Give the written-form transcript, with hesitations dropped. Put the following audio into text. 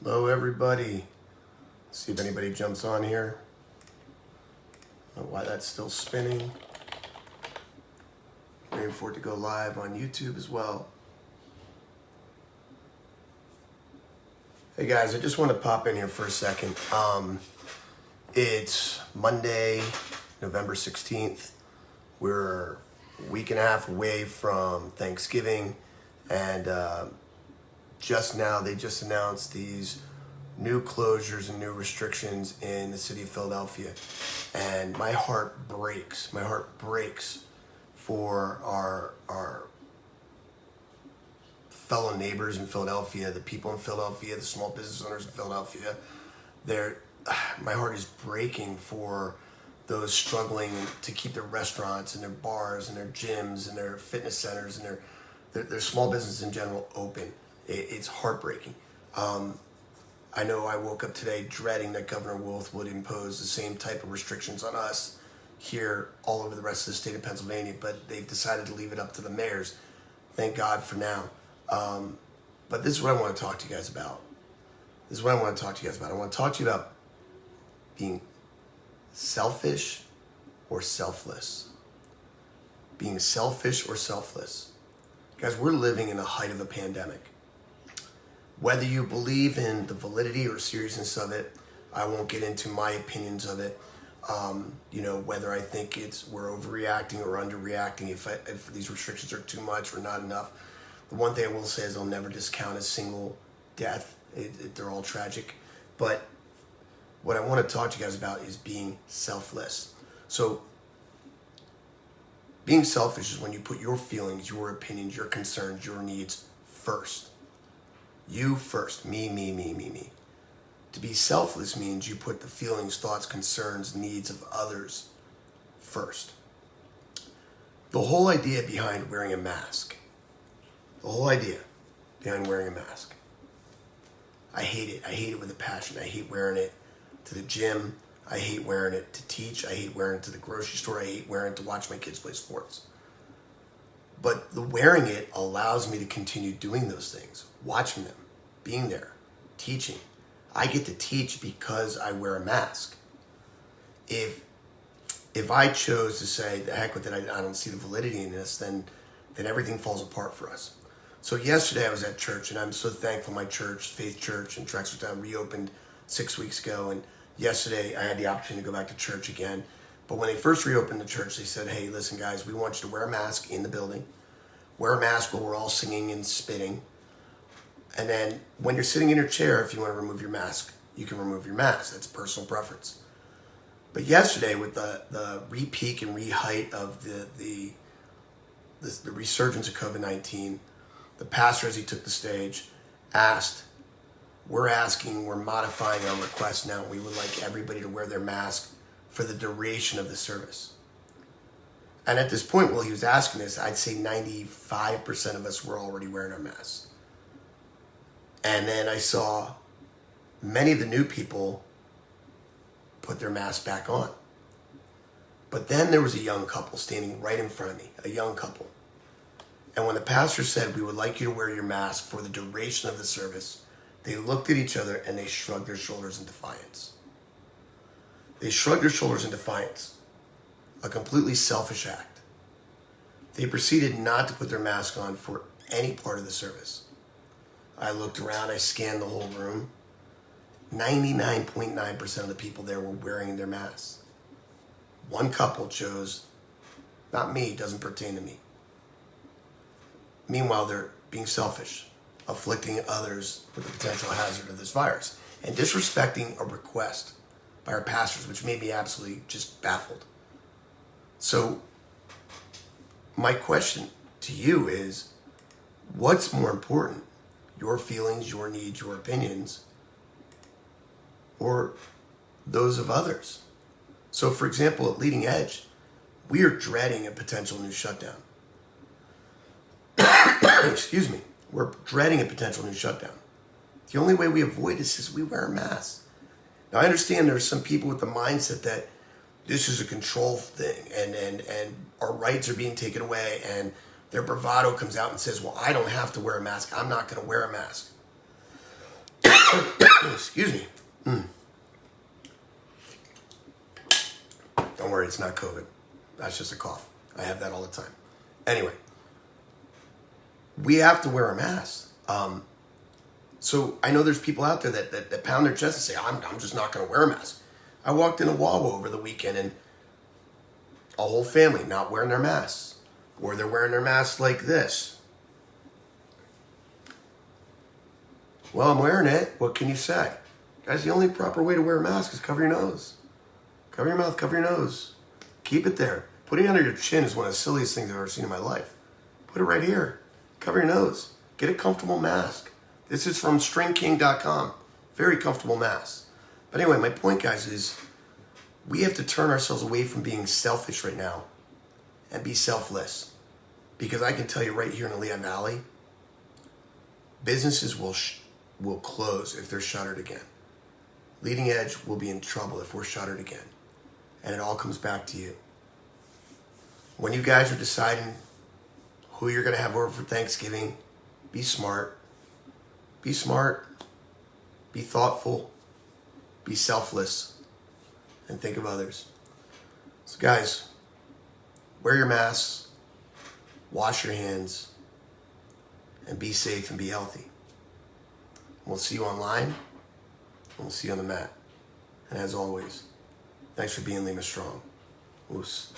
Hello, everybody. See if anybody jumps on here. I don't know why that's still spinning. Waiting for it to go live on YouTube as well. Hey guys, I just want to pop in here for a second. It's Monday, November 16th. We're a week and a half away from Thanksgiving, and just now they just announced these new closures and new restrictions in the city of Philadelphia, and my heart breaks. My heart breaks for our fellow neighbors in Philadelphia, the people in Philadelphia, the small business owners in Philadelphia. My heart is breaking for those struggling to keep their restaurants and their bars and their gyms and their fitness centers and their small business in general open. It's heartbreaking. I know I woke up today dreading that Governor Wolf would impose the same type of restrictions on us here all over the rest of the state of Pennsylvania, but they've decided to leave it up to the mayors. Thank God for now. But this is what I want to talk to you guys about. I want to talk to you about being selfish or selfless. Being selfish or selfless. Guys, we're living in the height of a pandemic. Whether you believe in the validity or seriousness of it, I won't get into my opinions of it. Whether I think we're overreacting or underreacting, if these restrictions are too much or not enough. The one thing I will say is I'll never discount a single death. They're all tragic. But what I want to talk to you guys about is being selfless. So being selfish is when you put your feelings, your opinions, your concerns, your needs first. You first. Me. To be selfless means you put the feelings, thoughts, concerns, needs of others first. The whole idea behind wearing a mask. I hate it. I hate it with a passion. I hate wearing it to the gym. I hate wearing it to teach. I hate wearing it to the grocery store. I hate wearing it to watch my kids play sports. But the wearing it allows me to continue doing those things, watching them, being there, teaching. I get to teach because I wear a mask. If I chose to say, the heck with it, I don't see the validity in this, then everything falls apart for us. So yesterday I was at church, and I'm so thankful my church, Faith Church in Trexlertown, reopened 6 weeks ago. And yesterday I had the opportunity to go back to church again. But when they first reopened the church, they said, hey, listen, guys, we want you to wear a mask in the building. Wear a mask while we're all singing and spitting. And then when you're sitting in your chair, if you want to remove your mask, you can remove your mask. That's personal preference. But yesterday, with the re-peak and re-height of the resurgence of COVID-19, the pastor, as he took the stage, we're modifying our request now. We would like everybody to wear their mask for the duration of the service. And at this point, while he was asking this, I'd say 95% of us were already wearing our masks. And then I saw many of the new people put their masks back on. But then there was a young couple standing right in front of me, a young couple. And when the pastor said, we would like you to wear your mask for the duration of the service, they looked at each other and they shrugged their shoulders in defiance. A completely selfish act. They proceeded not to put their mask on for any part of the service. I looked around, I scanned the whole room. 99.9% of the people there were wearing their masks. One couple chose, not me, doesn't pertain to me. Meanwhile, they're being selfish, afflicting others with the potential hazard of this virus, and disrespecting a request by our pastors, which made me absolutely just baffled. So, my question to you is, what's more important? Your feelings, your needs, your opinions, or those of others? So, for example, at Leading Edge, we are dreading a potential new shutdown. Excuse me. We're dreading a potential new shutdown. The only way we avoid this is we wear a mask. Now, I understand there are some people with the mindset that this is a control thing and our rights are being taken away, and their bravado comes out and says, well, I don't have to wear a mask. I'm not going to wear a mask. Excuse me. Don't worry, it's not COVID. That's just a cough. I have that all the time. Anyway, we have to wear a mask. So I know there's people out there that pound their chest and say, I'm just not going to wear a mask. I walked into Wawa over the weekend and a whole family not wearing their masks. Or they're wearing their masks like this. Well, I'm wearing it. What can you say? Guys, the only proper way to wear a mask is cover your nose. Cover your mouth, cover your nose. Keep it there. Putting it under your chin is one of the silliest things I've ever seen in my life. Put it right here. Cover your nose. Get a comfortable mask. This is from stringking.com. Very comfortable mask. But anyway, my point, guys, is we have to turn ourselves away from being selfish right now and be selfless. Because I can tell you right here in the Lehigh Valley, businesses will close if they're shuttered again. Leading Edge will be in trouble if we're shuttered again. And it all comes back to you. When you guys are deciding who you're going to have over for Thanksgiving, be smart. Be smart. Be thoughtful. Be selfless. And think of others. So guys, wear your masks. Wash your hands. And be safe and be healthy. We'll see you online. And we'll see you on the mat. And as always, thanks for being Lima Strong. Oos.